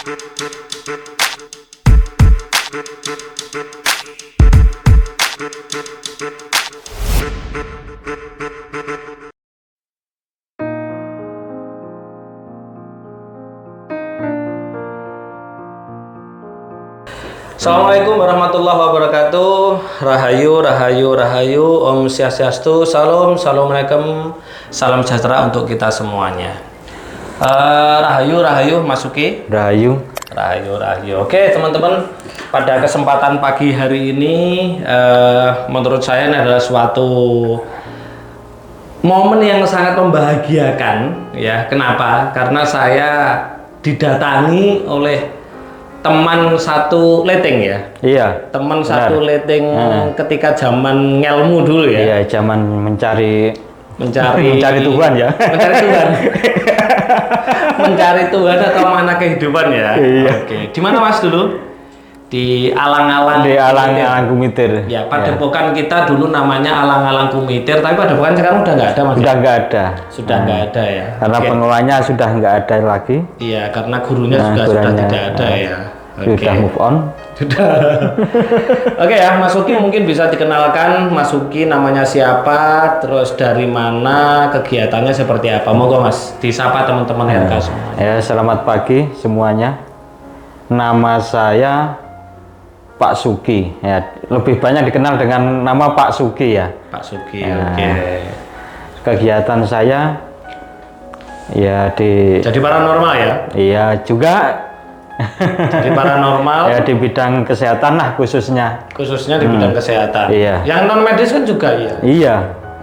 Assalamualaikum warahmatullahi wabarakatuh. Rahayu, rahayu, rahayu. Om Swastiastu. Salam, assalamualaikum. Salam sejahtera untuk kita semuanya. Rahayu, rahayu, Masuki. Rahayu. Rahayu, rahayu. Oke, teman-teman. Pada kesempatan pagi hari ini, menurut saya ini adalah suatu momen yang sangat membahagiakan. Ya, kenapa? Karena saya didatangi oleh teman satu leteng ya. Iya. Teman benar. satu leteng ketika zaman ngelmu dulu ya. Iya, zaman mencari Tuhan ya. Mencari Tuhan. Mencari Tuhan atau mana kehidupan ya. Iya. Oke. Di mana Mas dulu? Di alang-alang. Di alang-alang Kumitir. Ya, Padepokan kita dulu namanya alang-alang Kumitir, tapi Padepokan sekarang udah nggak ada Mas. Sudah nggak ada. Sudah nggak ada ya. Karena Oke. pengelolanya sudah nggak ada lagi. Iya, karena gurunya sudah gurunya, tidak ada ya. Sudah Oke. move on. Sudah. Oke ya, Mas Uki mungkin bisa dikenalkan. Mas Uki namanya siapa, terus dari mana, kegiatannya seperti apa? Monggo Mas, disapa teman-teman RK semua. Ya, selamat pagi semuanya. Nama saya Pak Suki. Ya, lebih banyak dikenal dengan nama Pak Suki ya. Pak Suki, Nah. oke. Kegiatan saya ya Jadi paranormal ya? Iya juga. Jadi paranormal, Ya di bidang kesehatan lah khususnya. khususnya di bidang kesehatan. Iya. Yang non medis kan juga ya. Iya,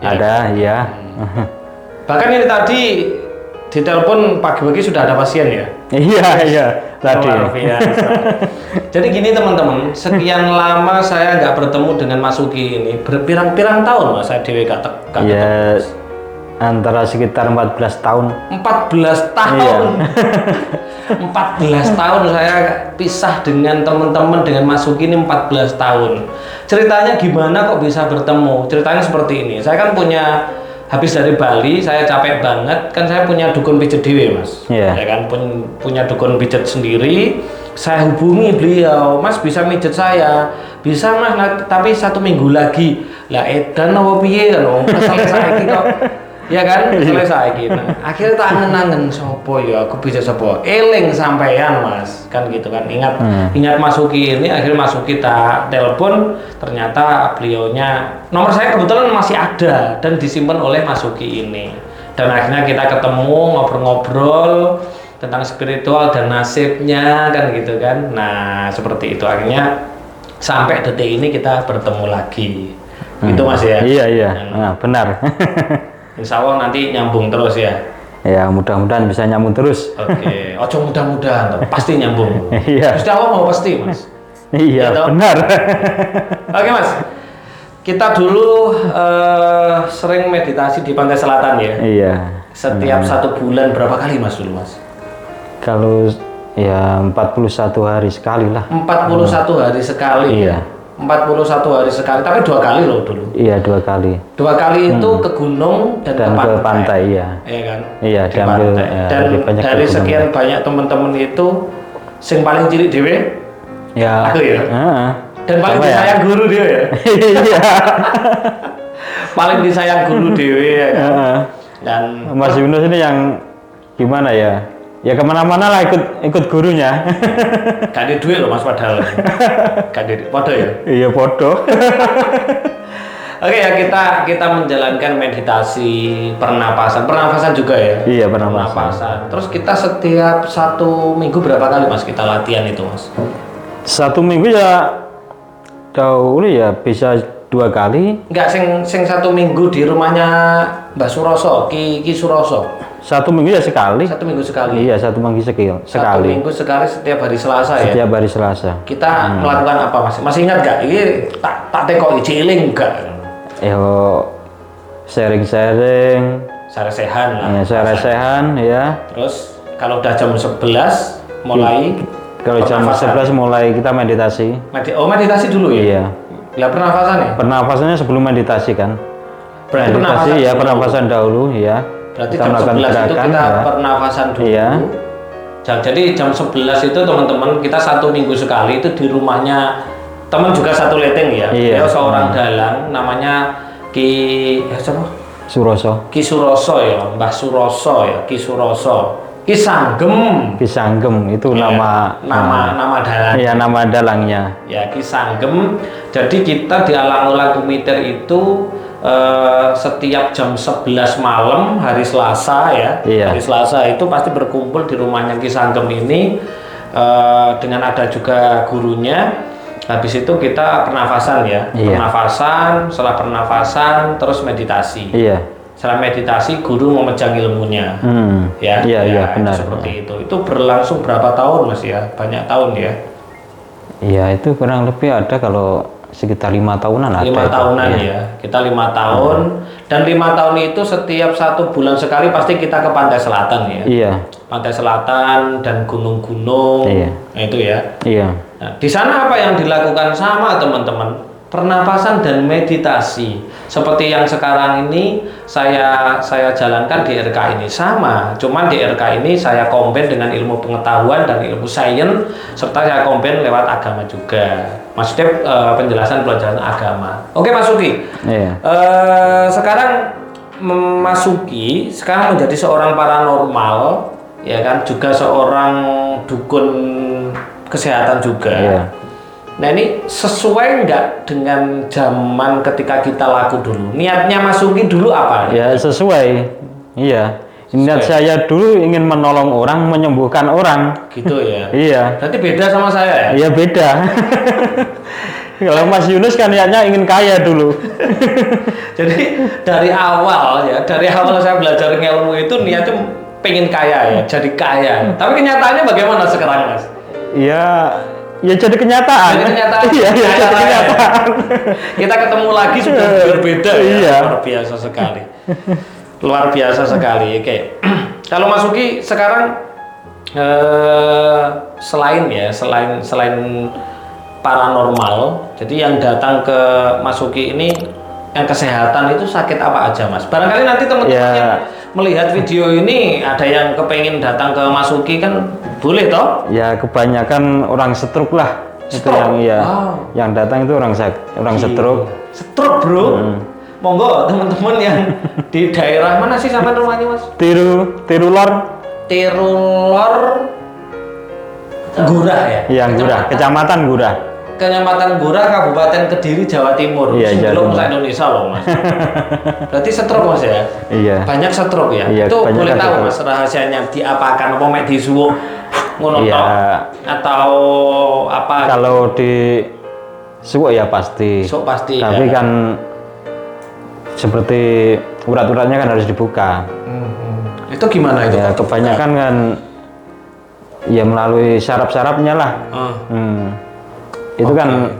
ada ya. Bahkan ini tadi ditelepon pagi-pagi sudah ada pasien ya. Iya tadi. Luar biasa. Jadi gini teman-teman, sekian lama saya nggak bertemu dengan Mas Uki ini, berpirang-pirang tahun Mas saya dewe gak ketemu. Ya antara sekitar 14 tahun. 14 tahun. Iya. 14 tahun saya pisah dengan teman-teman dengan Mas Uki ini 14 tahun. Ceritanya gimana kok bisa bertemu? Ceritanya seperti ini. Saya kan punya, habis dari Bali, saya capek banget. Kan saya punya dukun pijet dewe Mas. Iya. Ya kan punya dukun pijet sendiri. Saya hubungi beliau, Mas bisa mijet saya? Bisa Mas, tapi 1 minggu lagi. Lah edan apa piye kan? Selesai kok. Ya kan, selesai gitu. Akhirnya tak angen-angen sopo ya, aku bisa sopo. Eling sampean Mas, kan gitu kan. Ingat Mas Uki ini. Akhirnya Mas Uki tak telepon, ternyata beliaunya nomor saya kebetulan masih ada dan disimpan oleh Mas Uki ini. Dan akhirnya kita ketemu ngobrol-ngobrol tentang spiritual dan nasibnya kan gitu kan. Nah, seperti itu akhirnya sampai detik ini kita bertemu lagi. Gitu Mas ya. Iya. Nah, benar. Insya Allah nanti nyambung terus ya. Ya mudah-mudahan bisa nyambung terus. Oke, ojo mudah-mudahan, pasti nyambung. Iya. Gusti Allah mau pasti Mas. Iya toh? benar. Oke Mas, kita dulu sering meditasi di Pantai Selatan ya. Iya. Setiap 1 bulan berapa kali Mas dulu Mas? Kalau ya 41 hari sekali lah. 41 hari sekali. Iya. 41 hari sekali, tapi 2 kali loh dulu. Iya 2 kali. 2 kali itu ke gunung dan ke pantai ya. Iya kan? Iya, Di diambil, pantai. ya, Dan lebih banyak dari ke gunung. sekian banyak teman-teman itu, sing paling cilik dewe, Ya. aku ya. Heeh. Dan paling Apa ya? disayang guru dia ya. Iya. Paling disayang guru dewe ya kan. Heeh. Dan Mas Yunus ini yang gimana ya? Ya kemana-mana lah ikut gurunya. gak ada duit loh Mas padahal. Gak ada podo ya. Iya bodoh. Oke ya, kita menjalankan meditasi pernapasan juga ya. Iya pernapasan. Terus kita setiap 1 minggu berapa kali Mas kita latihan itu Mas? 1 minggu ya dahulu ya bisa 2 kali. Enggak, sing 1 minggu di rumahnya Mbak Suroso, Ki Suroso. 1 minggu ya sekali. 1 minggu sekali. Iya 1 minggu sekali. 1 minggu sekali setiap hari Selasa ya. Setiap hari Selasa. Kita melakukan apa Mas? Masih ingat gak? Ini tak tekok ciling enggak? Ya sharing-sharing. Saresehan lah. Ya saresehan ya. Terus kalau udah jam 11 mulai Kalau jam pernafasan. 11 mulai kita meditasi. Meditasi dulu ya? Iya. Lah pernafasan ya? Pernafasannya sebelum meditasi kan. Berarti Meditasi pernafasan ya dulu. pernafasan dahulu ya. Berarti Kita jam melakukan 11 itu gerakan, kita ya. pernafasan dulu. Iya. Jadi jam 11 itu teman-teman kita 1 minggu sekali itu di rumahnya teman juga satu leteng ya. Iya. Dia seorang dalang namanya siapa? Suroso. Ki Suroso ya, Mbah Suroso ya, Ki Suroso. Ki Sanggem. Ki Sanggem itu Ya, nama dalang. ya nama dalangnya. Ya, Ki Sanggem. Jadi kita di Alang-Ulang Kumiter itu setiap jam 11 malam hari Selasa ya. Iya. Hari Selasa itu pasti berkumpul di rumahnya Ki Sanggem ini dengan ada juga gurunya. Habis itu kita pernafasan ya. Iya. Pernafasan, setelah pernafasan terus meditasi. Iya. Setelah meditasi guru memejang ilmunya. Ya, Iya, benar. seperti itu. Itu berlangsung berapa tahun Mas ya? Banyak tahun ya. Iya, itu kurang lebih ada kalau sekitar 5 tahunan ada. 5 tahunan Iya. ya. Kita 5 tahun dan 5 tahun itu setiap 1 bulan sekali pasti kita ke pantai selatan ya. Iya. Pantai selatan dan gunung-gunung. Iya. Nah, itu ya. Iya. Nah, di sana apa yang dilakukan sama teman-teman? Pernapasan dan meditasi. Seperti yang sekarang ini saya jalankan di RK ini sama. Cuman di RK ini saya combine dengan ilmu pengetahuan dan ilmu sains serta saya combine lewat agama juga. Maksudnya penjelasan agama. Oke Mas Suki. Iya. Sekarang Mas Suki sekarang menjadi seorang paranormal, ya kan, juga seorang dukun kesehatan juga. Iya. Nah ini sesuai nggak dengan zaman ketika kita laku dulu? Niatnya Mas Suki dulu apa? Ya sesuai. Iya. Niat Sesuai. saya dulu ingin menolong orang, menyembuhkan orang. Gitu ya. Iya. Berarti beda sama saya ya? Iya beda. Kalau Mas Yunus kan niatnya ingin kaya dulu. Jadi dari awal saya belajar ilmu itu niatnya pengen kaya ya, jadi kaya. Tapi kenyataannya bagaimana sekarang Mas? Iya. Ya jadi kenyataan. Jadi kenyataan. Iya, iya, jadi kenyataan. Kita ketemu lagi sudah berbeda ya. Iya. Luar biasa sekali. Luar biasa sekali. Oke. Kalau Mas Suki sekarang selain paranormal, jadi yang datang ke Mas Suki ini yang kesehatan itu sakit apa aja Mas? Barangkali nanti teman-teman Ya. yang melihat video ini ada yang kepengen datang ke Mas Suki kan boleh toh? Ya kebanyakan orang stroke lah. Itu Stroke? yang iya. Wow. Yang datang itu orang stroke. Stroke bro. Monggo teman-teman yang di daerah mana sih sama rumahnya Mas? Tirulor. Tirulor Gurah ya? Iya, Gurah, Kecamatan Gurah. Kecamatan Gurah, Kabupaten Kediri, Jawa Timur. Iya, Sebelum Jawa Timur. Indonesia loh Mas. Berarti stroke Mas ya? Iya. Banyak stroke ya? Iya, Itu kebanyakan boleh tahu stroke. Mas rahasianya diapakan? Apa mek disuwuk ngono Iya. tok? Atau apa? Kalau di suwuk ya pasti. Sok pasti Tapi ya? kan seperti urat-uratnya kan harus dibuka. Itu gimana itu? Ya kebanyakan kan ya melalui saraf-sarafnya lah. Itu kan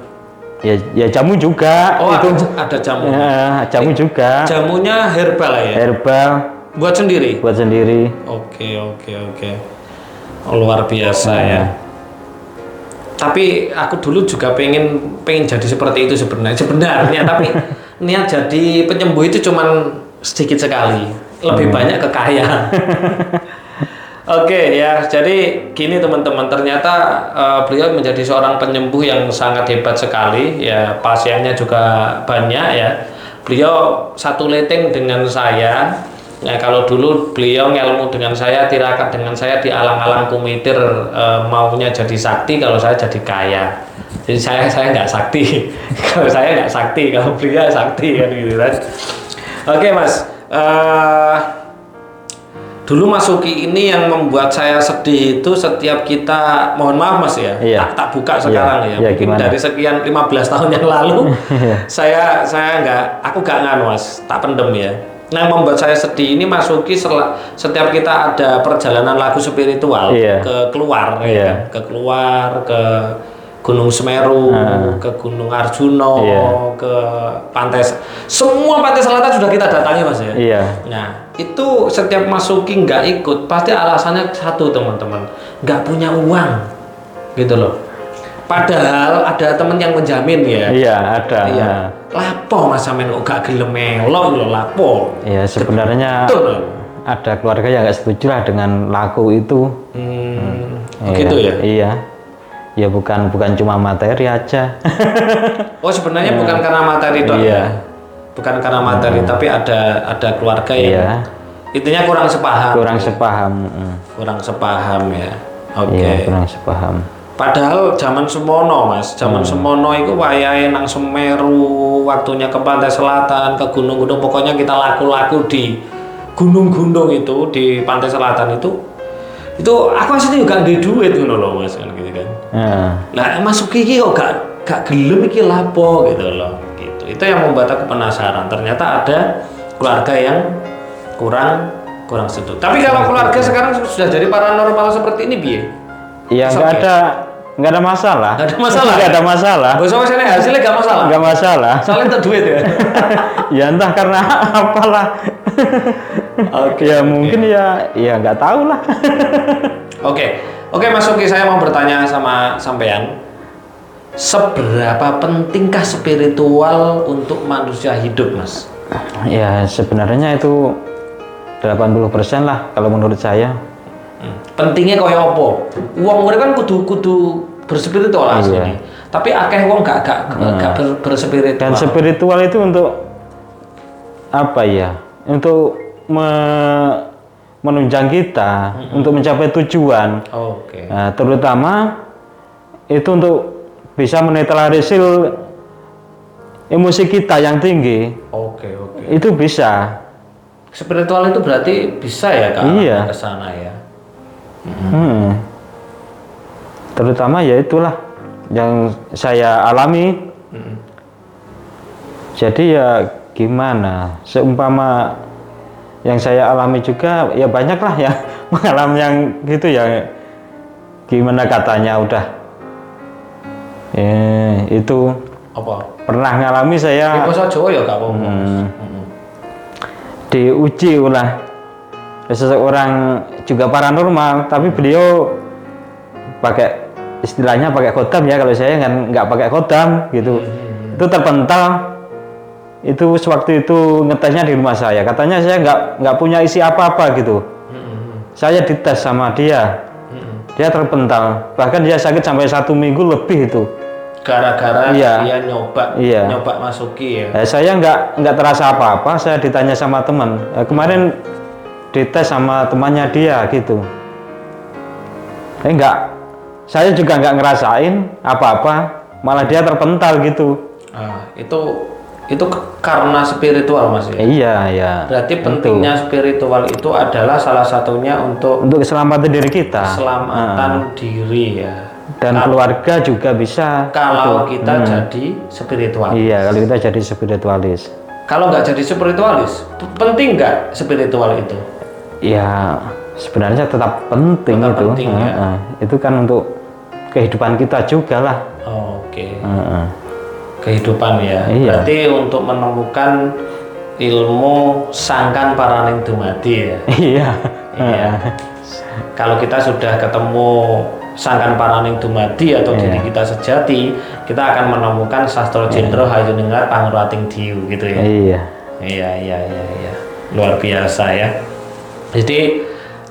ya jamu juga. Oh itu ada jamu. ya, jamu juga. Jamunya herbal ya? Herbal Buat sendiri? buat sendiri. Oke. Luar biasa ya. Tapi aku dulu juga pengen jadi seperti itu sebenarnya. Tapi niat jadi penyembuh itu cuman sedikit sekali. Lebih banyak kekayaan. Oke ya, jadi gini teman-teman, ternyata beliau menjadi seorang penyembuh yang sangat hebat sekali ya, pasiennya juga banyak ya. Beliau satu leteng dengan saya. Nah, kalau dulu beliau ngelmu dengan saya, tirakat dengan saya di Alang-Alang Kumiter, maunya jadi sakti, kalau saya jadi kaya. Jadi saya nggak sakti. Kalau saya nggak sakti, kalau beliau sakti kan gitu kan. Oke Mas. Dulu Mas Suki ini yang membuat saya sedih itu setiap kita, mohon maaf Mas ya, Iya. tak buka sekarang ya. Iya, Mungkin gimana? dari sekian 15 tahun yang lalu saya aku nggak nganu Mas, tak pendem ya. Nah, yang membuat saya sedih ini Mas Suki setiap kita ada perjalanan lagu spiritual Iya. ke keluar Iya. ya, ke Gunung Semeru, ke Gunung Arjuno, Iya. ke pantai, semua pantai selatan sudah kita datangi Mas ya. Iya. Nah, itu setiap Mas Suki nggak ikut, pasti alasannya satu teman-teman, nggak punya uang, gitu loh. Padahal ada teman yang menjamin ya. Iya, ada. Iya. Nah, Lapo Mas sampean kok gak gelem melok lho lapo. ya sebenarnya Betul. ada keluarga yang nggak setuju lah dengan laku itu. Begitu ya? Iya. Ya bukan cuma materi aja. Oh sebenarnya bukan karena materi doang. Iya. Bukan karena materi, tapi ada keluarga yang Iya. intinya kurang sepaham. Kurang sepaham. Kurang sepaham ya. Oke. Iya, kurang sepaham. Padahal zaman semono Mas, zaman semono itu wayahe nang Semeru, waktunya ke pantai selatan, ke gunung-gunung, pokoknya kita laku-laku di gunung-gunung itu di pantai selatan itu aku aslinya juga nggak duit ngono loh Mas kan gitu kan. Nah masuk iki kok gak gelem iki lapo gitu loh. Gitu. Itu yang membuat aku penasaran. Ternyata ada keluarga yang kurang setuju. Tapi kalau keluarga sekarang sudah jadi paranormal seperti ini biye? Iya, nggak ada masalah. Nggak ada masalah. Nggak ada masalah. Bos sama sini hasilnya nggak masalah. Nggak masalah. Soalnya untuk duit ya. Ya entah karena apalah. Ya mungkin ya nggak tahu lah. Oke Mas Uki, saya mau bertanya sama sampean. Seberapa pentingkah spiritual untuk manusia hidup, Mas? Ya sebenarnya itu 80% lah kalau menurut saya. Pentingnya kaya apa? Wong urip kan kudu berspiritual asline. Tapi akeh wong gak berspiritual. Dan spiritual itu untuk apa ya? Untuk menunjang kita untuk mencapai tujuan. Nah, terutama itu untuk bisa menetralisir emosi kita yang tinggi. Itu bisa. Spiritual itu berarti bisa ya Kak? Iya. Ke sana ya. Terutama ya itulah yang saya alami. Jadi ya gimana, seumpama yang saya alami juga ya banyak lah ya mengalami yang gitu ya, gimana katanya udah itu apa? Pernah ngalami saya bahasa Jawa ya Kak apa? Diuji oleh seseorang juga paranormal, tapi beliau pakai istilahnya pakai kodam ya, kalau saya kan nggak pakai kodam gitu. Itu terpental. Itu sewaktu itu ngetesnya di rumah saya, katanya saya nggak punya isi apa-apa gitu. Saya dites sama dia, dia terpental, bahkan dia sakit sampai 1 minggu lebih itu. Gara-gara dia nyoba masuki ya. Saya nggak terasa apa-apa. Saya ditanya sama teman, kemarin dites sama temannya dia gitu. Saya juga nggak ngerasain apa-apa, malah dia terpental gitu. Itu karena spiritual Mas ya? Iya. Berarti pentingnya spiritual itu adalah salah satunya untuk keselamatan diri kita. Keselamatan diri ya. Dan keluarga juga bisa. Kalau kita jadi spiritualis. Iya, kalau kita jadi spiritualis. Kalau nggak jadi spiritualis, penting nggak spiritual itu? Ya, sebenarnya tetap penting. Penting, ya? Itu kan untuk kehidupan kita juga lah. Kehidupan ya. Iya. Berarti untuk menemukan ilmu sangkan paraning dumadi ya. Iya. Kalau kita sudah ketemu sangkan paraning dumadi atau diri kita sejati, kita akan menemukan sastra jendro hayuningrat pangurating diu gitu ya. Iya. Luar biasa ya.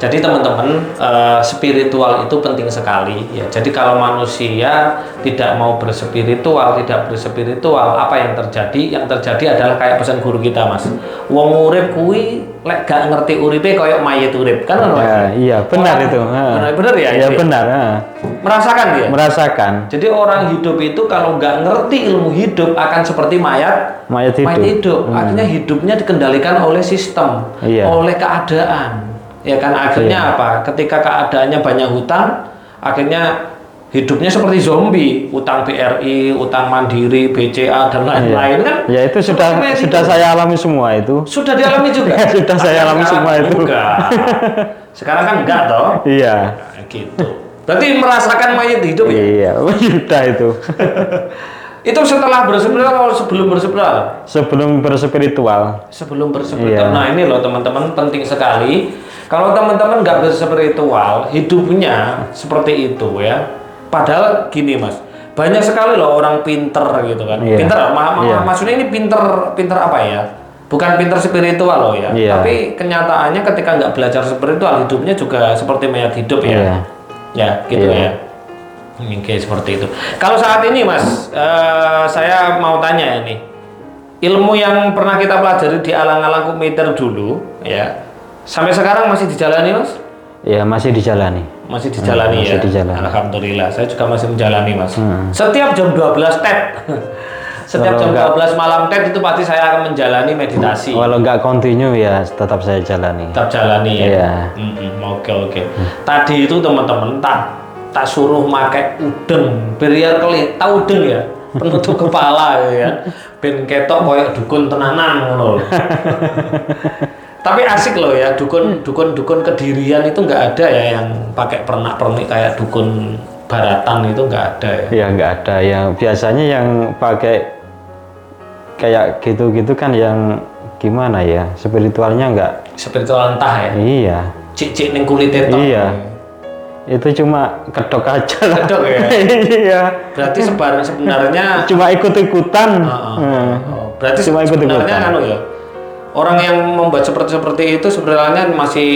Jadi teman-teman, spiritual itu penting sekali ya. Jadi kalau manusia tidak mau berspiritual, apa yang terjadi? Yang terjadi adalah kayak pesan guru kita Mas. Wong urip kuwi lek gak ngerti uripe koyok mayit urip kan Mas? Iya, benar itu. Benar ya? Iya benar. Merasakan dia? Merasakan. Jadi orang hidup itu kalau nggak ngerti ilmu hidup akan seperti mayat hidup. Akhirnya hidupnya dikendalikan oleh sistem, oleh keadaan. Ya kan akhirnya apa? Ketika keadaannya banyak hutang, akhirnya hidupnya seperti zombie, utang BRI, utang Mandiri, BCA dan lain-lain kan? Ya itu sudah saya alami semua itu. Sudah dialami juga. Sudah saya alami semua itu. Sekarang kan enggak toh? Iya. Nah, gitu. Berarti merasakan mayat hidup ya? Iya, sudah itu. Itu setelah berspiritual atau sebelum berspiritual? Sebelum berspiritual. Sebelum berspiritual. Nah ini loh teman-teman, penting sekali. Kalau teman-teman nggak berspiritual, hidupnya seperti itu ya. Padahal gini Mas, banyak sekali loh orang pinter gitu kan. Pinter, maksudnya ini pinter apa ya? bukan pinter spiritual loh ya. Iya. Tapi kenyataannya ketika nggak belajar spiritual, hidupnya juga seperti mayat hidup ya. Iya. Ya, gitu Iya. ya. Oke, seperti itu. Kalau saat ini Mas, saya mau tanya ini. Ilmu yang pernah kita pelajari di alang-alang komputer dulu, ya. Sampai sekarang masih dijalani, Mas? Ya masih dijalani. Masih dijalani ya. Masih dijalani. Alhamdulillah, saya juga masih menjalani, Mas. Setiap jam 12 tab. Setiap Kalau jam 12 malam tab itu pasti saya akan menjalani meditasi. Kalau nggak continue ya tetap saya jalani. Tetap jalani ya. Iya. Oke. Tadi itu teman-teman tak suruh pakai udeng, biar tahu udeng ya, penutup kepala ya. Ben ketok koyok dukun tenanan ngono. Tapi asik loh ya, dukun Kedirian itu nggak ada ya yang pakai pernak-pernik kayak dukun Baratan itu nggak ada ya. Ya nggak ada. Yang biasanya yang pakai kayak gitu-gitu kan yang gimana ya, spiritualnya nggak. Spiritual entah ya. Iya. Cik-cik ning kulite tok. Iya. Itu cuma kedok aja lah. Kedok ya. Iya. Berarti sebenarnya Cuma ikut-ikutan. berarti Cuma sebenarnya ikut-ikutan. kan ya. Orang yang membuat seperti itu sebenarnya masih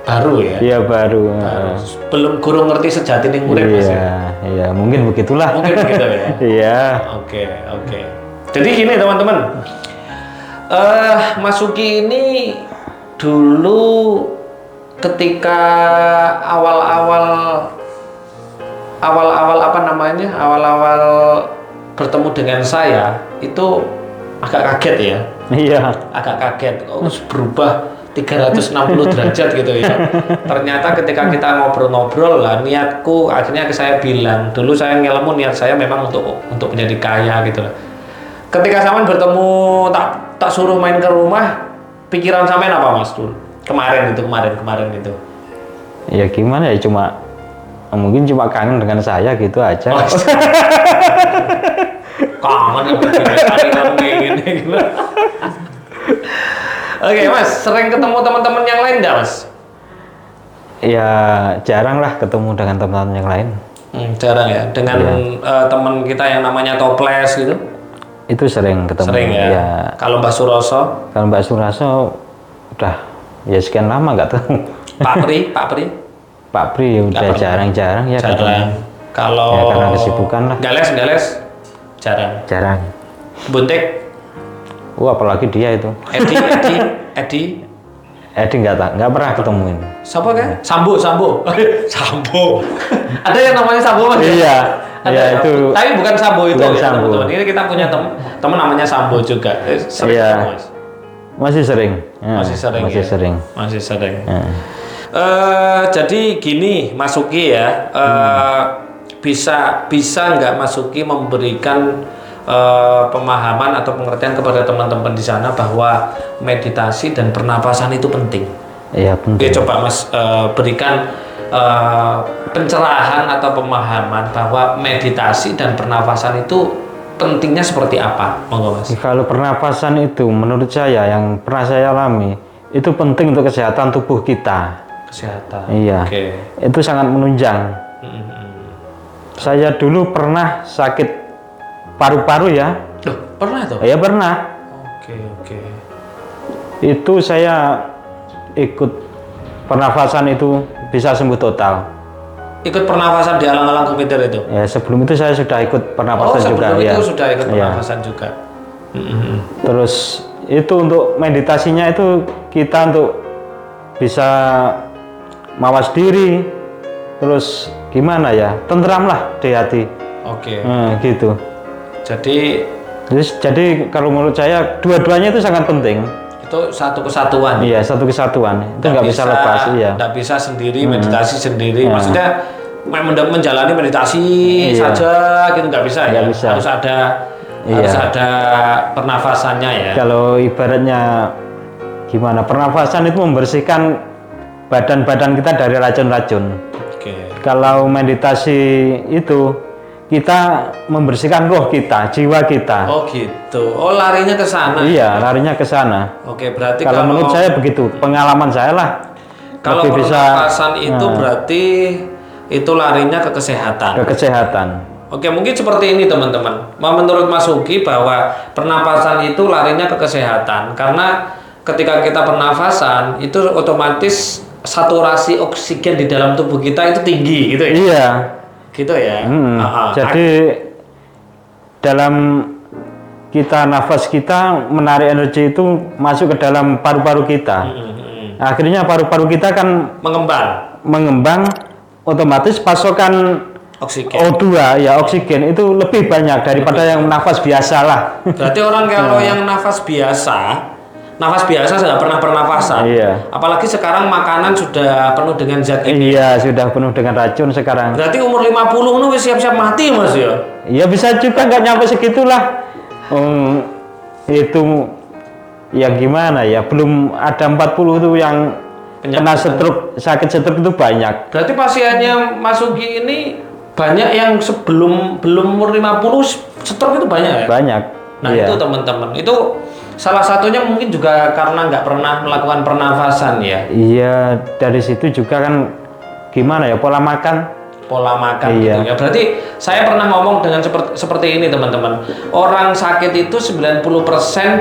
baru ya. Iya baru. Belum guru ngerti sejati ning urip Mas. Iya, mungkin begitulah. Mungkin begitu ya. Iya. Oke. Jadi gini teman-teman. Mas Uki ini dulu ketika awal-awal apa namanya? Awal-awal bertemu dengan saya itu agak kaget ya. Iya. Agak kaget, berubah 360 derajat gitu ya. Ternyata ketika kita ngobrol-ngobrol lah, niatku akhirnya saya bilang, dulu saya ngelemu niat saya memang untuk menjadi kaya gitu lah. Ketika sampean bertemu tak suruh main ke rumah, pikiran sampean apa Mas dulu? Kemarin itu. Ya gimana ya, mungkin cuma kangen dengan saya gitu aja. Oh, kangen kayak gini gitu. Oke Mas, sering ketemu teman-teman yang lain nggak Mas? Ya jarang lah ketemu dengan teman-teman yang lain. Jarang ya, dengan teman kita yang namanya Toples gitu? Itu sering ketemu. Sering ya? Kalau Mbak Suroso? Kalau Mbak Suroso udah ya sekian lama nggak tahu. Pak Pri udah jarang-jarang ya ketemu. Jarang. Kalau ya, karena kesibukan lah. Gales jarang. Buntik? Apalagi dia itu. Edi nggak pernah ketemuin. Siapa kan? Sambo. Ada yang namanya Sambo Mas? Iya. Ada Ya, itu. Tapi bukan Sambo itu Bukan ya, Sambo. teman-teman. Ini kita punya teman namanya Sambo juga. Sering Iya. ketemu, Mas? Masih sering. Masih sering. Jadi gini Mas Uki ya, bisa nggak Mas Uki memberikan pemahaman atau pengertian kepada teman-teman di sana bahwa meditasi dan pernapasan itu penting? Iya penting. Oke, coba Mas berikan pencerahan atau pemahaman bahwa meditasi dan pernapasan itu pentingnya seperti apa, monggo Mas? Kalau pernapasan itu menurut saya yang pernah saya alami itu penting untuk kesehatan tubuh kita. Kesehatan. Iya. Oke. Itu sangat menunjang. Saya dulu pernah sakit paru-paru ya. Loh, pernah tuh? Ya pernah. Oke. Itu saya ikut pernafasan itu bisa sembuh total. Ikut pernafasan di alang-alang komputer itu? Ya sebelum itu saya sudah ikut pernafasan juga. Sebelum itu ya. sudah ikut pernafasan juga. Terus itu untuk meditasinya itu kita untuk bisa mawas diri, terus gimana ya, tentram lah di hati. Oke. Gitu. Jadi kalau menurut saya dua-duanya itu sangat penting. Itu satu kesatuan. Iya, satu kesatuan. Itu nggak bisa lepas. Iya. Nggak bisa sendiri meditasi sendiri. Maksudnya menjalani meditasi saja gitu nggak bisa ya. Bisa. Harus ada pernafasannya ya. Kalau ibaratnya gimana, pernafasan itu membersihkan badan-badan kita dari racun-racun. Oke. Kalau meditasi itu kita membersihkan roh kita, jiwa kita. Oh gitu. Oh larinya ke sana. Iya, larinya ke sana. Oke, berarti Kalau menurut saya begitu, pengalaman saya lah. Kalau lebih pernapasan itu berarti itu larinya ke kesehatan. ke kesehatan. Oke, mungkin seperti ini teman-teman. Menurut Mas Uki bahwa pernapasan itu larinya ke kesehatan karena ketika kita pernafasan itu otomatis saturasi oksigen di dalam tubuh kita itu tinggi gitu ya. Iya. Gitu ya. Jadi dalam kita nafas kita menarik energi itu masuk ke dalam paru-paru kita. Akhirnya paru-paru kita kan mengembang, otomatis pasokan oksigen. O2 ya oksigen itu lebih banyak daripada yang nafas biasa lah. Berarti orang kalau yang nafas biasa sudah pernah pernapasan. Iya. Apalagi sekarang makanan sudah penuh dengan zat kimia. Iya, sudah penuh dengan racun sekarang. Berarti umur 50 nu siap-siap mati Mas ya? Iya bisa juga nggak nyampe segitulah. Itu yang gimana ya? Belum ada 40 itu yang kena stroke, sakit stroke itu banyak. Berarti pasiennya Mas Uki ini banyak yang belum umur 50 stroke itu banyak ya? Banyak. Nah iya. itu teman-teman, itu salah satunya mungkin juga karena nggak pernah melakukan pernafasan ya? Iya, dari situ juga kan gimana ya pola makan Gitu ya. Berarti saya pernah ngomong dengan seperti ini teman-teman. Orang sakit itu 90%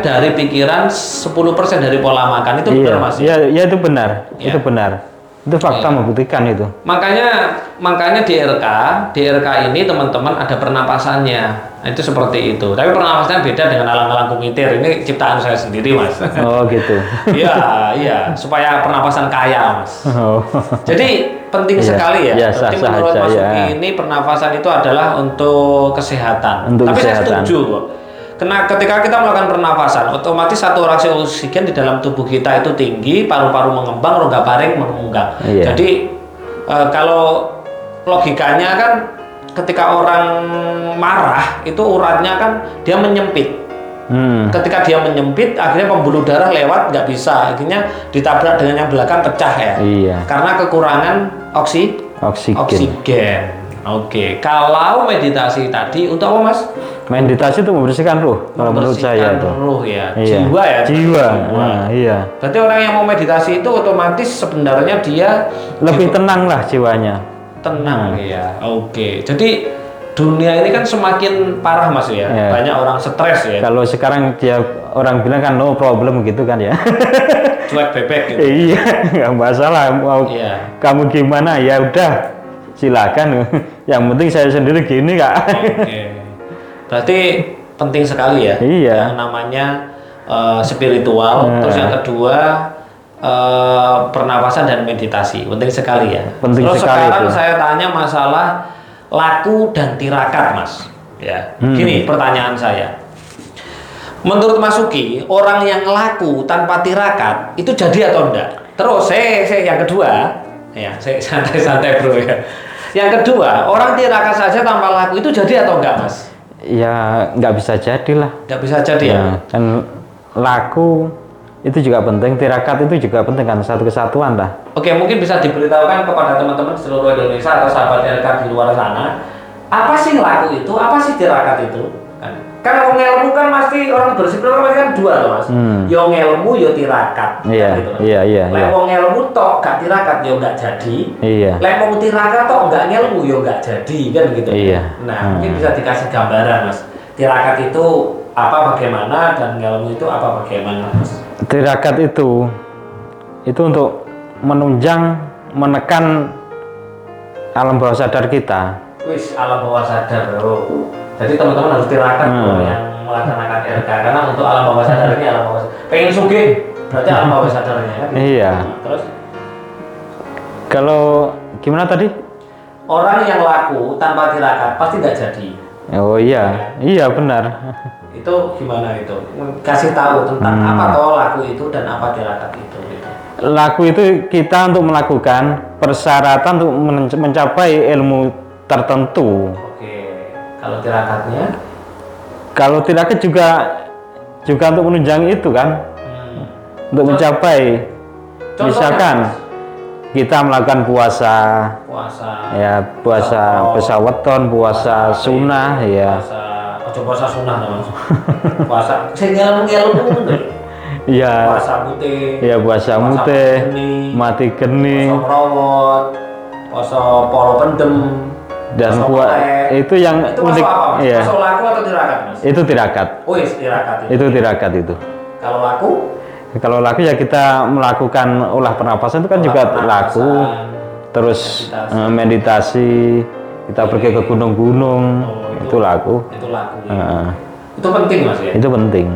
dari pikiran, 10% dari pola makan. Itu benar Mas? Iya, itu benar. Ya. Itu benar. Itu fakta membuktikan itu. Makanya di RK ini teman-teman ada pernapasannya. Nah, itu seperti itu. Tapi pernapasannya beda dengan alang-alang kumitir. Ini ciptaan saya sendiri, Mas. Oh, gitu. Iya, supaya pernapasan kaya, Mas. Oh. Jadi penting sekali ya. Berarti menurut Mas Uki ini pernapasan itu adalah untuk kesehatan. Tapi saya setuju kok. Karena ketika kita melakukan pernapasan, otomatis saturasi oksigen di dalam tubuh kita itu tinggi, paru-paru mengembang, rongga paring menunggang. Jadi kalau logikanya kan ketika orang marah itu uratnya kan dia menyempit. Ketika dia menyempit, akhirnya pembuluh darah lewat nggak bisa, akhirnya ditabrak dengan yang belakang pecah ya. Karena kekurangan oksigen. Oke, kalau meditasi tadi untuk apa Mas? Meditasi itu membersihkan ruh. Kalau menurut saya itu. Ruh ya, jiwa ya. Jiwa. Nah, iya. Berarti orang yang mau meditasi itu otomatis sebenarnya dia lebih tenang lah jiwanya. Tenang ya. Oke. Jadi dunia ini kan semakin parah Mas ya. Banyak orang stres ya. Kalau sekarang orang bilang kan no problem gitu kan ya. Cuek bebek gitu. Iya, nggak masalah. Mau kamu gimana ya udah. Silakan. Yang penting saya sendiri gini Kak. Oke. Berarti penting sekali ya. Iya. Yang namanya spiritual. Terus yang kedua pernapasan dan meditasi. Penting sekali ya. Penting terus sekali sekarang itu. Saya tanya masalah laku dan tirakat Mas. Ya. Gini pertanyaan saya. Menurut Mas Uki, orang yang laku tanpa tirakat itu jadi atau enggak? Terus saya yang kedua. Ya, saya santai-santai bro ya. Yang kedua, orang tirakat saja tanpa laku itu jadi atau enggak, Mas? Ya, nggak bisa jadilah. Nggak bisa jadi ya? Dan laku itu juga penting, tirakat itu juga penting kan, satu kesatuan lah. Oke, mungkin bisa diberitahukan kepada teman-teman seluruh Indonesia atau sahabat tirakat di luar sana, apa sih laku itu, apa sih tirakat itu? Kan orang ngelmu kan pasti orang berspiritual kan dua loh Mas. Yo ngelmu yo tirakat. Iya, gitu. iya. Lek wong ngelmu tok gak tirakat yo gak jadi. Iya. Lek wong tirakat tok gak ngelmu yo gak jadi kan gitu. Iya. Nah, mungkin bisa dikasih gambaran Mas. Tirakat itu apa bagaimana dan ngelmu itu apa bagaimana Mas? Tirakat itu untuk menunjang, menekan alam bawah sadar kita. Wis alam bawah sadar bro. Jadi teman-teman harus tirakat yang melaksanakan RK karena untuk alam bawah sadar ini alam bawah sadar. Pengen sugih berarti alam bawah sadarnya kan? Iya. Terus kalau gimana tadi? Orang yang laku tanpa tirakat pasti nggak jadi. Oh iya, iya benar. Itu gimana itu? Kasih tahu tentang apa toh laku itu dan apa tirakat itu. Gitu. Laku itu kita untuk melakukan persyaratan untuk mencapai ilmu tertentu. Kalau tirakatnya? Kalau tirakat juga untuk menunjang itu kan, untuk mencapai. Misalkan kita melakukan puasa, ya puasa weton, puasa sunnah, ya. Puasa sunnah Mas. Puasa sing ngelmu Iya. Puasa mute. Iya puasa mute, mati geni. Puasa rawat, puasa polo pendem. Dan itu yang itu unik. masuk apa, Mas? Iya. Masuk laku atau tirakat, Mas? Itu tirakat. Oh, iya, tirakat Itu tirakat itu. Kalau laku? Kalau laku ya kita melakukan olah pernapasan itu kan juga laku. Terus meditasi, kita pergi ke gunung-gunung, itu laku. Itu laku. Ya. Itu penting, Mas ya. Itu penting.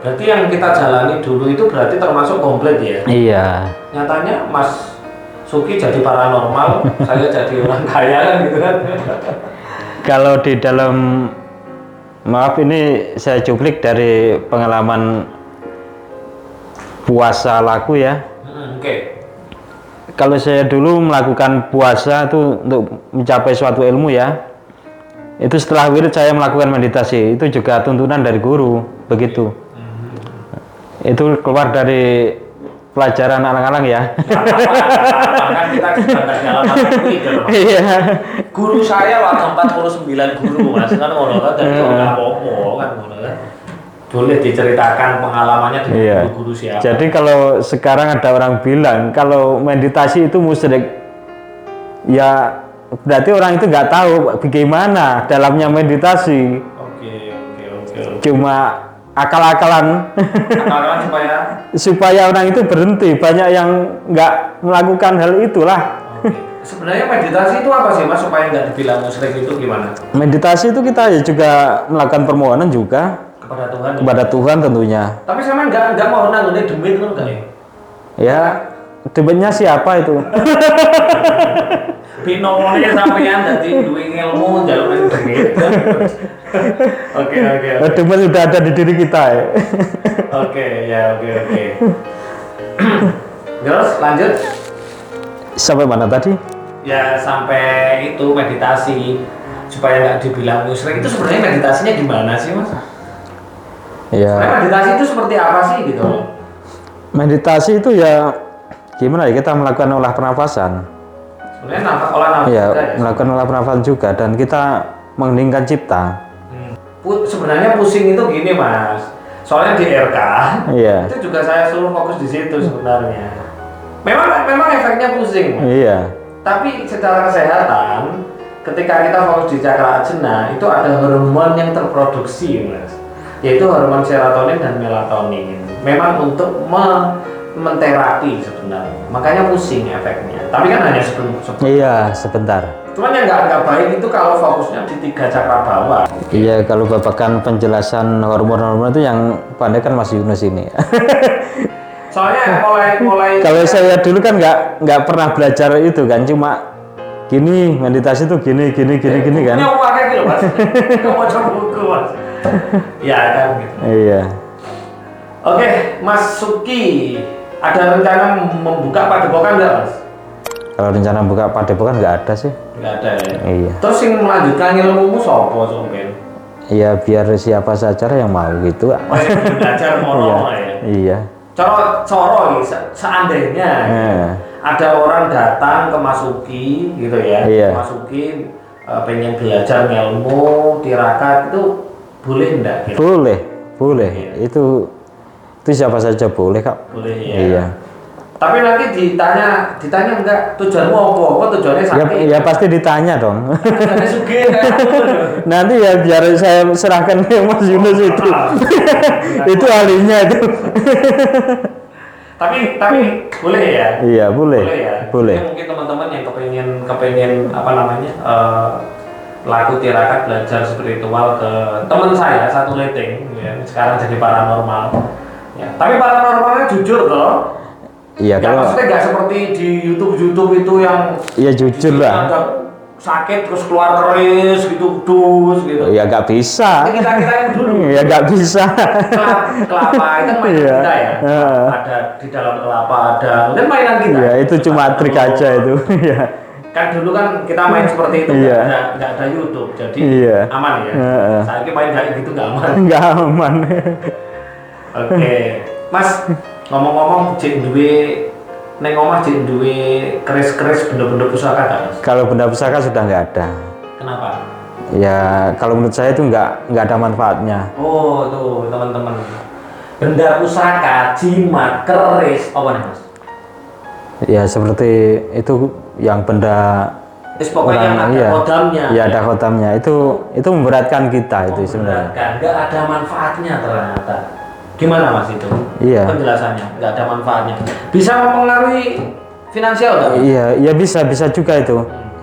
Berarti yang kita jalani dulu itu berarti termasuk komplit ya? Iya. Nyatanya Mas Suki jadi paranormal, saya jadi orang kaya kan gitu kan? Kalau di dalam, maaf ini saya cuplik dari pengalaman puasa laku ya. Oke. Kalau saya dulu melakukan puasa itu untuk mencapai suatu ilmu ya, itu setelah wirid saya melakukan meditasi, itu juga tuntunan dari guru, begitu. Itu keluar dari pelajaran alang-alang ya. Kan kita Iya. Guru saya waktu 49 guru, Mas, kan ngono kan, jadi nggak apa-apa kan ngono kan. Boleh diceritakan pengalamannya dengan Iya. guru siapa? Jadi kalau sekarang ada orang bilang kalau meditasi itu musyrik, ya berarti orang itu nggak tahu bagaimana dalamnya meditasi. Oke. Cuma akal-akalan Supaya supaya orang itu berhenti. Banyak yang nggak melakukan hal itulah. sebenarnya meditasi itu apa sih, Mas, supaya nggak dibilang musyrik itu gimana? Meditasi itu kita ya juga melakukan permohonan juga kepada Tuhan tentunya. Tapi sama nggak mau nanggungnya demit kan enggak ya? Ya, debatnya siapa itu? Binomonya sampean dadi duwe ilmu jalur demit. Oke. Debat sudah ada di diri kita ya. Oke. Terus lanjut. Sampai mana tadi? Ya sampai itu meditasi supaya nggak dibilang musyrik. Itu sebenarnya meditasinya gimana sih, Mas? Ya. Sebenarnya meditasi itu seperti apa sih gitu? Meditasi itu ya gimana ya, kita melakukan olah pernafasan. Sebenarnya olah nafas Ya, juga ya? melakukan olah pernafasan juga dan kita mengheningkan cipta. Sebenarnya pusing itu gini, Mas. Soalnya di RK Iya. itu juga saya suruh fokus di situ sebenarnya. Memang efeknya pusing, Mas. Iya. Tapi secara kesehatan, ketika kita fokus di cakra ajna, itu ada hormon yang terproduksi, Mas. Yaitu hormon serotonin dan melatonin. Memang untuk menterapi sebenarnya. Makanya pusing efeknya. Tapi kan hanya sebentar. Iya, sebentar. Cuman yang nggak baik itu kalau fokusnya di 3 cakra bawah. Iya, kalau babakan penjelasan hormon-hormon itu yang pandai kan Mas Yunus ini. Soalnya mulai Kalau saya dulu kan nggak pernah belajar itu kan, cuma gini, meditasi itu gini kan. Punya pakai gitu, Mas. Kamu mau coba buku, Mas. Ya kan gitu. Iya. Oke, Mas Suki, ada rencana membuka padepokan nggak, Mas? Kalau rencana buka padepokan nggak ada sih. Nggak ada ya. Iya. Terus yang melanjutkan ilmumu sopo sompen? Iya, biar siapa saja lah yang mau gitu. Masih belajar mono ya. Iya. Coro ini, seandainya ada orang datang ke Mas Suki gitu ya, Iya. Mas Suki pengen belajar ilmu tirakat itu boleh enggak? Gitu? Boleh. Iya. Itu siapa saja boleh kak. Boleh ya. Iya. Tapi nanti ditanya enggak tujuanmu apa? Apa tujuannya sakit? Ya pasti ditanya dong. Tujuannya sugih kan? Nanti ya biar saya serahkan ke Mas Yunus itu. Itu ahlinya itu. tapi boleh ya? Iya boleh. Boleh ya? Mungkin teman-teman yang kepengen apa namanya laku tirakat belajar spiritual ke teman saya satu rating ya, sekarang jadi paranormal ya. Tapi paranormalnya jujur loh. Iya, Ya, kalau maksudnya nggak seperti di YouTube itu yang iya jujur lah. ada sakit terus keluar keris gitu gitu. Ya nggak bisa. Ini kita yang dulu. Ya nggak bisa. Kelapa itu kan mainan Iya. kita ya. Ada di dalam kelapa ada. Kan mainan kita. Ya itu cuma trik aja itu. Iya. Kan dulu kan kita main seperti itu, Iya. nggak ada YouTube, jadi Iya. aman ya. Saya main kayak gitu nggak aman. Nggak aman. Oke, Mas, ngomong-ngomong, cek duwe neng omah cek duwe keris-keris benda-benda pusaka kan, Mas? Kalau benda pusaka sudah nggak ada. Kenapa? Ya kalau menurut saya itu nggak ada manfaatnya. Oh, tuh teman-teman. Benda pusaka, jimat, keris, apa nih, Mas? Ya seperti itu yang benda pokoknya ada kodamnya. Iya, ada kodamnya. Itu memberatkan kita itu sebenarnya. Memberatkan, nggak ada manfaatnya ternyata. Gimana Mas itu? Iya. Penjelasannya, nggak ada manfaatnya. Bisa mempengaruhi finansial nggak? Iya bisa juga itu.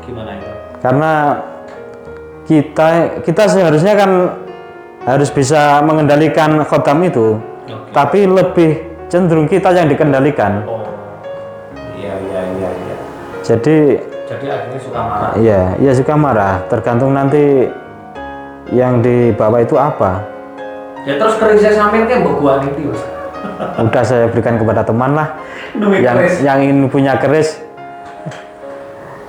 Gimana itu? Karena kita seharusnya kan harus bisa mengendalikan kodam itu. Oke. Tapi lebih cenderung kita yang dikendalikan. Oh. Iya. Jadi akhirnya suka marah. Iya suka marah. Tergantung nanti yang dibawa itu apa. Ya terus kerisnya sampean kan beguan itu. Udah saya berikan kepada teman lah yang ingin punya keris.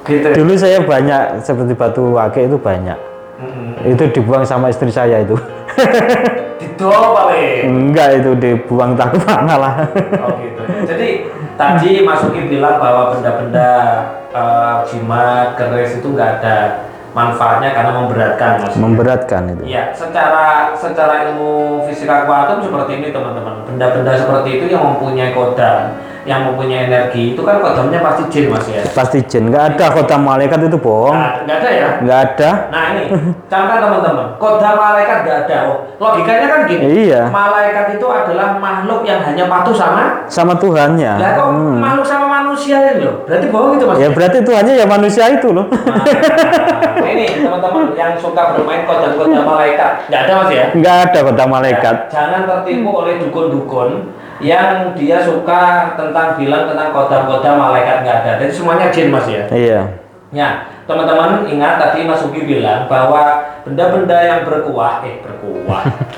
Gitu. Dulu saya banyak seperti batu wake itu banyak. Itu dibuang sama istri saya itu. Didol paling. Enggak, itu dibuang tak kemana lah. Oh gitu. Jadi tadi Mas Uki bilang bahwa benda-benda jimat, keris itu nggak ada manfaatnya karena memberatkan Mas. Memberatkan itu. Ya, secara ilmu fisika kuantum seperti ini teman-teman. Benda-benda seperti itu yang mempunyai kodam, yang mempunyai energi itu kan kodamnya pasti jin Mas ya. Pasti jin. Nggak ada kodam malaikat itu bohong. Nggak ada ya? Nggak ada. Nah ini, contoh teman-teman, kodam malaikat nggak ada. Oh, logikanya kan gini. Iya. Malaikat itu adalah makhluk yang hanya patuh sama Tuhannya. Lah kok makhluk sama manusia ini loh? Berarti bohong itu Mas? Ya berarti Tuhannya ya manusia itu loh. Nah, ini teman-teman yang suka bermain kodam-kodam malaikat, nggak ada Mas ya? Nggak ada kodam malaikat. Jangan tertipu oleh dukun-dukun yang dia suka bilang tentang kodam-kodam malaikat, nggak ada. Jadi semuanya jin Mas ya? Iya. Ya, teman-teman ingat tadi Mas Ugi bilang bahwa benda-benda yang benda-benda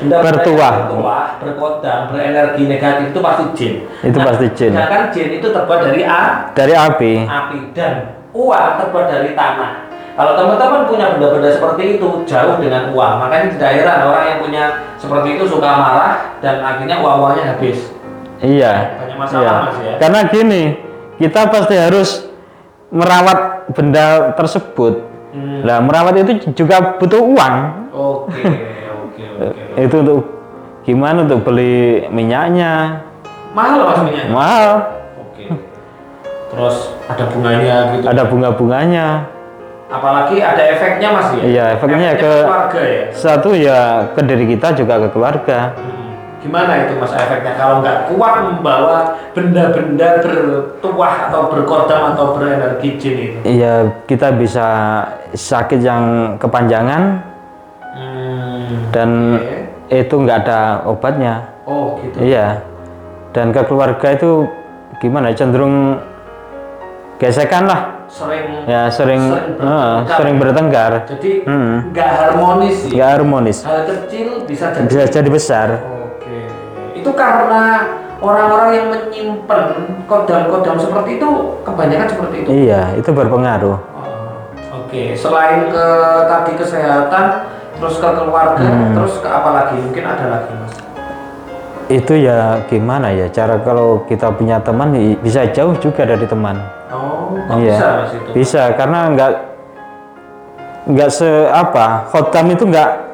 yang bertuah, berkodam, berenergi negatif itu pasti jin. Itu pasti jin. Sedangkan jin itu terbuat dari api. Dan uang terbuat dari tanah. Kalau teman-teman punya benda-benda seperti itu, jauh dengan uang. Makanya di daerah orang yang punya seperti itu suka marah dan akhirnya uang-uangnya habis. Iya. Banyak masalah Mas ya. Karena gini, kita pasti harus merawat benda tersebut. Nah, merawat itu juga butuh uang. Oke. Itu untuk gimana, untuk beli minyaknya. Mahal Mas minyaknya? Mahal. Oke. Terus ada bunganya gitu. Ada bunga-bunganya. Apalagi ada efeknya Mas ya? Iya, efeknya ke keluarga ya? Satu ya ke diri kita, juga ke keluarga. Gimana itu Mas efeknya kalau nggak kuat membawa benda-benda bertuah atau berkodam atau berenergi jin itu? Iya, kita bisa sakit yang kepanjangan dan itu nggak ada obatnya. Oh gitu. Iya. Dan ke keluarga itu gimana? Cenderung gesekan lah. Sering bertengkar. Jadi nggak harmonis. Nggak harmonis. Hal kecil bisa jadi besar. Itu karena orang-orang yang menyimpan kodam-kodam seperti itu kebanyakan seperti itu. Iya, itu berpengaruh. Oke. Selain ke tadi kesehatan, terus ke keluarga, terus ke apa lagi? Mungkin ada lagi Mas. Itu ya gimana ya? Cara kalau kita punya teman bisa jauh juga dari teman. Iya. Bisa Mas itu. Bisa, karena nggak khotam itu nggak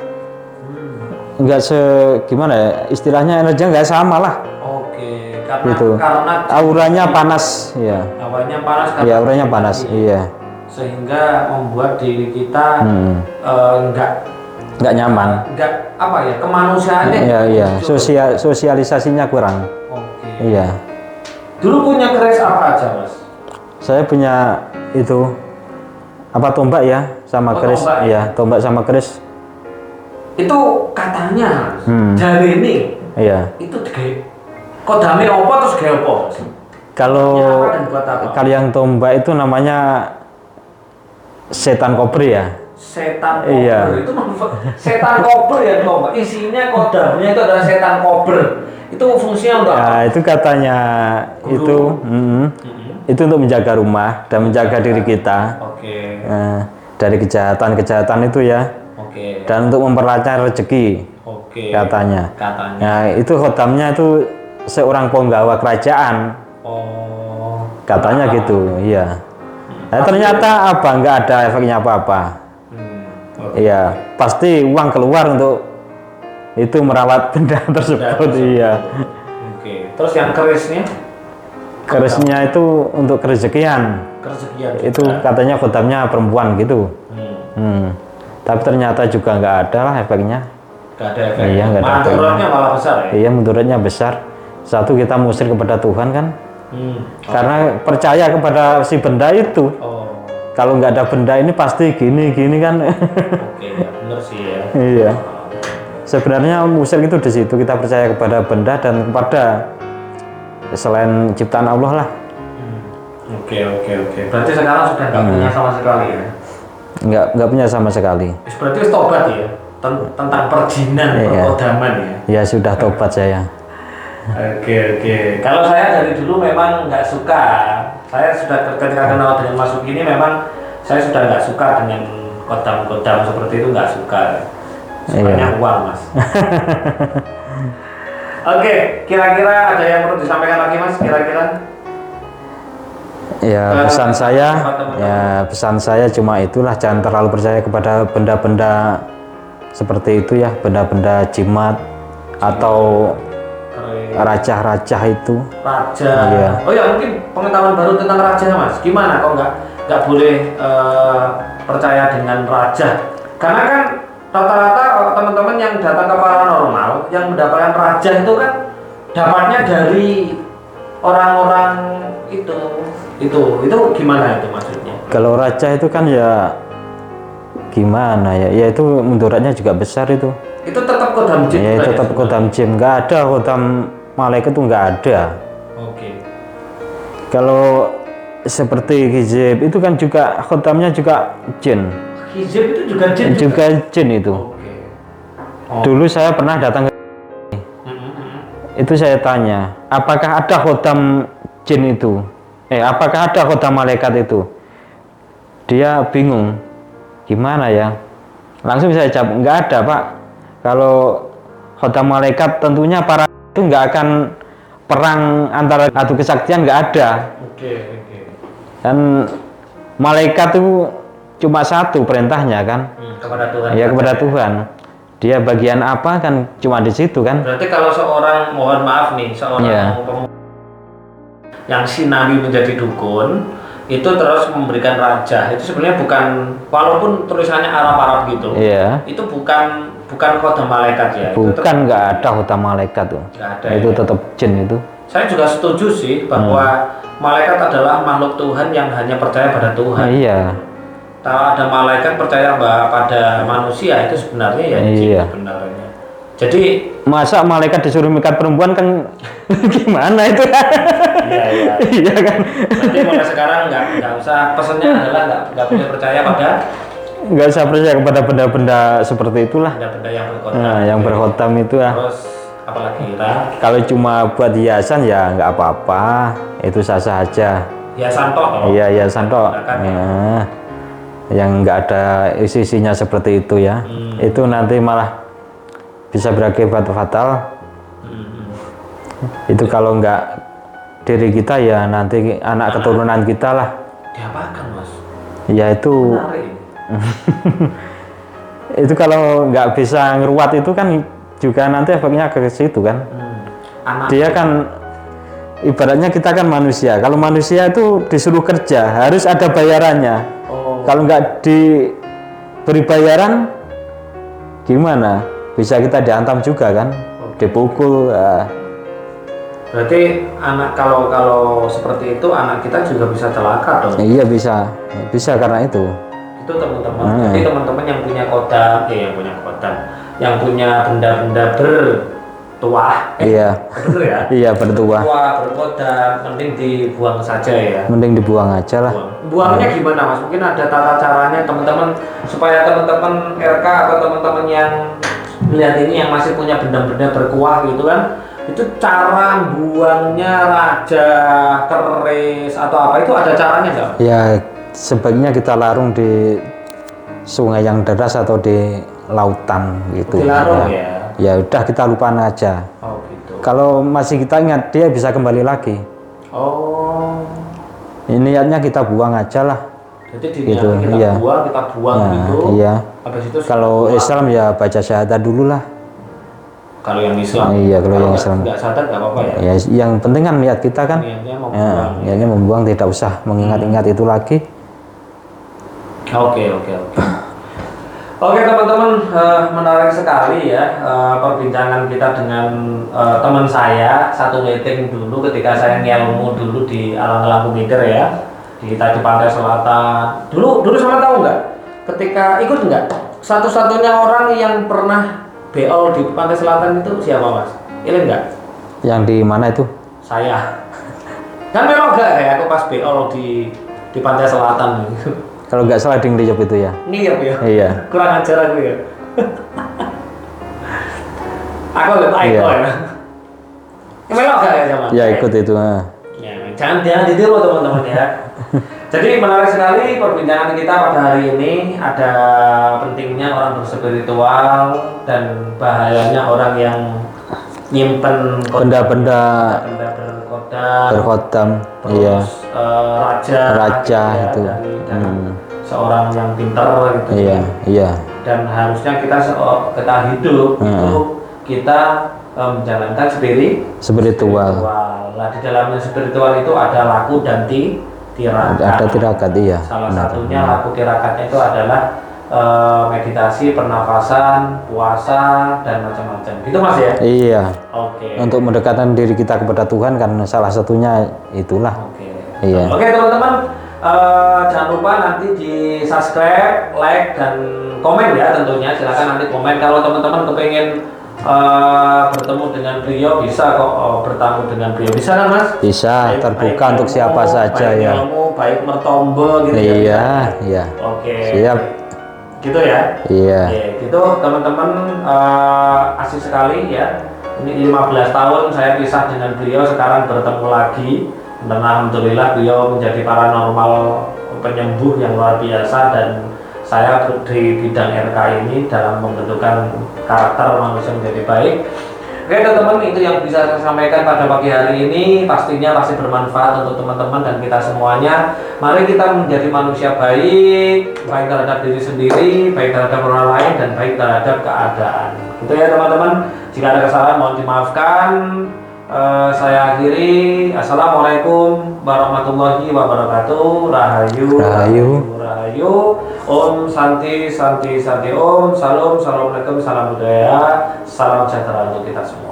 gimana ya, istilahnya energinya nggak sama lah. Oke, karena auranya panas ya. Auranya panas. Iya. Sehingga membuat diri kita nggak nyaman. Kemanusiaannya. Iya. Sosialisasinya kurang. Oke. Iya. Dulu punya keris apa aja Mas? Saya punya itu tombak ya, sama keris. Tombak. Iya, tombak sama keris. Itu katanya dari ini. Iya. Itu kodame apa terus gawe apa? Kalau yang tombak itu namanya setan kober ya. Setan kober. Iya. Itu setan kober ya tombak. Isinya kodamnya itu adalah setan kober. Itu fungsinya untuk apa? Nah, itu katanya Guru. itu untuk menjaga rumah dan menjaga diri kita. Oke. Dari kejahatan itu ya. Oke. Dan untuk memperlancar rezeki. Oke. Katanya. Nah, itu khotamnya itu seorang penggawa kerajaan. Oh. Katanya gitu, iya. Nah, ternyata nggak ada efeknya apa-apa. Iya, pasti uang keluar untuk itu merawat benda tersebut. Iya. Oke. Terus yang kerisnya? kerisnya itu untuk kerezekian. Kerezekian Itu juga. katanya khodamnya perempuan gitu. Tapi ternyata juga nggak ada lah efeknya. Nggak ada efek. Iya, nggak ada efeknya. Mudaratnya malah besar ya. Iya, mudaratnya besar. Satu, kita musyrik kepada Tuhan kan, karena percaya kepada si benda itu. Oh, Kalau nggak ada benda ini pasti gini kan. oke ya, bener sih ya. Iya. Sebenarnya musyrik itu di situ, kita percaya kepada benda dan kepada selain ciptaan Allah lah. Oke. Berarti sekarang sudah nggak punya sama sekali ya. Nggak punya sama sekali. Berarti harus tobat ya tentang perjinan, Iya. perkodaman ya. Ya sudah tobat saya. Oke. Kalau saya dari dulu memang nggak suka. Saya sudah ketika kenal dengan masuk ini memang saya sudah nggak suka dengan kodam seperti itu, nggak suka. Sukanya uang mas. Oke, kira-kira ada yang perlu disampaikan lagi mas? Kira-kira? Ya pesan saya cuma itulah, jangan terlalu percaya kepada benda-benda seperti itu ya, benda-benda jimat atau raja-raja itu. Raja. Iya. Oh ya, mungkin pengetahuan baru tentang raja mas. Gimana kok nggak boleh percaya dengan raja? Karena kan rata-rata teman-teman yang datang ke paranormal yang mendapatkan raja itu kan dapatnya dari orang-orang itu gimana itu maksudnya? Kalau raja itu kan ya gimana ya? Ya itu mudaratnya juga besar itu. Itu tetap kodam jin. Ya itu tetap kodam jin, nggak ada kodam malaikat itu nggak ada. Oke. Kalau seperti hizib itu kan juga kodamnya juga jin. Hizib itu juga jin. Juga jin itu. Oke. Dulu saya pernah datang ke itu, saya tanya, apakah ada kodam jin itu? Apakah ada kodam malaikat itu? Dia bingung, gimana ya? Langsung saya jawab, nggak ada pak. Kalau kodam malaikat tentunya para itu nggak akan perang antara adu kesaktian, nggak ada. Oke. Dan malaikat itu cuma satu perintahnya kan? Kepada Tuhan. Ya kepada Tuhan. Dia bagian apa kan cuma di situ kan? Berarti kalau seorang, mohon maaf nih, seorang yang sinami menjadi dukun itu terus memberikan raja, itu sebenarnya bukan, walaupun tulisannya Arab gitu, itu bukan kodam malaikat ya. Bukan, nggak ada kodam malaikat tuh. Itu tetap jin itu. Saya juga setuju sih bahwa malaikat adalah makhluk Tuhan yang hanya percaya pada Tuhan. Iya. Kalau ada malaikat percaya pada manusia itu sebenarnya ya jin sebenarnya. Jadi masa malaikat disuruh mikat perempuan kan gimana itu? Iya. Iya kan. Berarti mulai sekarang nggak usah, pesannya adalah nggak boleh percaya pada. Nggak usah percaya kepada benda-benda seperti itulah. Benda-benda yang berkhotam. Nah, yang berkhotam itu ya. Terus apalagi kalau cuma buat hiasan ya nggak apa-apa, itu sah-sah aja. Hiasan toh? Iya, hiasan toh. Nah, yang nggak ada isi-isinya seperti itu ya. Itu nanti malah bisa berakibat fatal. Itu kalau nggak diri kita ya nanti anak keturunan kita lah. Diapakan mas? Ya itu. Itu kalau nggak bisa ngeruat itu kan juga nanti efeknya ke situ kan. Dia kan ibaratnya kita kan manusia. Kalau manusia itu disuruh kerja harus ada bayarannya. Kalau nggak diberi bayaran gimana? Bisa kita dihantam juga kan, dipukul. Berarti anak kalau seperti itu anak kita juga bisa celaka dong? Iya bisa karena itu. Itu teman-teman. Jadi teman-teman yang punya kodam, yang punya benda-benda bertuah. Iya. Betul ya? Iya bertuah. Berkodam, mending dibuang saja ya. Mending dibuang aja lah. Buangnya gimana mas? Mungkin ada tata caranya teman-teman supaya teman-teman RK atau teman-teman yang melihat ini yang masih punya benda-benda berkuah gitu kan, itu cara buangnya raja, keris atau apa itu ada caranya nggak? Ya sebaiknya kita larung di sungai yang deras atau di lautan gitu. Dilarung ya? Ya udah kita lupakan aja. Oh gitu. Kalau masih kita ingat dia bisa kembali lagi. Oh. Ini niatnya kita buang aja lah. Jadi gitu, kita buang nah, gitu. Iya. Habis itu Kalau Islam ya baca syahadat dulu lah. Kalau yang Islam. Iya, kalau yang Islam. Nggak sadar nggak apa-apa ya. Ya, yang penting kan niat kita kan. Niatnya mau Ya, buang. niatnya membuang, tidak usah mengingat-ingat itu lagi. Oke. Oke teman-teman, menarik sekali ya perbincangan kita dengan teman saya satu meeting dulu ketika saya ngelmu dulu di Alang-Alang Bumitir ya di tadi Pantai Selatan. Dulu sama tahu nggak? Ketika ikut nggak? Satu-satunya orang yang pernah beol di Pantai Selatan itu siapa mas? Ini nggak? Yang di mana itu? Saya. Kan memang nggak ya aku pas beol di Pantai Selatan. Kalau nggak salah di Job itu ya. Ngiyep ya? Iya. Kurang ajar aku ya. Aku nggak tahu Iya. ya. Melok gak ya sama? Ya ikut itu. Ya, jangan ditiru teman-teman ya. Jadi menarik sekali perbincangan kita pada hari ini. Ada pentingnya orang berspiritual dan bahayanya orang yang nyimpen Benda-benda berkodam, berkhotam. Iya. raja ya, itu. dari seorang yang pintar gitu. Iya. Dan harusnya kita hidup itu kita menjalankan spiritual. Nah di dalamnya spiritual itu ada laku dan tirakat. Ada tirakat, iya. Salah Benar. satunya laku tirakatnya itu adalah meditasi, pernafasan, puasa dan macam-macam. Gitu mas ya? Iya. Oke. Untuk mendekatkan diri kita kepada Tuhan kan salah satunya itulah. Oke. Iya. Oke teman-teman, jangan lupa nanti di subscribe, like dan komen ya tentunya. Silakan nanti komen kalau teman-teman kepengen bertemu dengan beliau, bisa kok bertamu dengan beliau, bisa kan mas? Bisa, terbuka baik untuk ilmu, siapa saja baik ya. ilmu, baik mertombe gitu ya. Iya. Oke. Siap. Gitu ya. Iya. Oke, gitu teman-teman, asik sekali ya. Ini 15 tahun saya pisah dengan beliau, sekarang bertemu lagi. Dan alhamdulillah beliau menjadi paranormal penyembuh yang luar biasa, dan saya di bidang RK ini dalam pembentukan karakter manusia menjadi baik. Oke teman-teman, itu yang bisa saya sampaikan pada pagi hari ini. Pastinya pasti bermanfaat untuk teman-teman dan kita semuanya. Mari kita menjadi manusia baik, baik terhadap diri sendiri, baik terhadap orang lain, dan baik terhadap keadaan. Itu ya teman-teman. Jika ada kesalahan mohon dimaafkan. Saya akhiri. Assalamualaikum warahmatullahi wabarakatuh. Rahayu. Rahayu. Om Santi Santi Santi Om. Salam. Assalamualaikum. Salam budaya. Salam sejahtera untuk kita semua.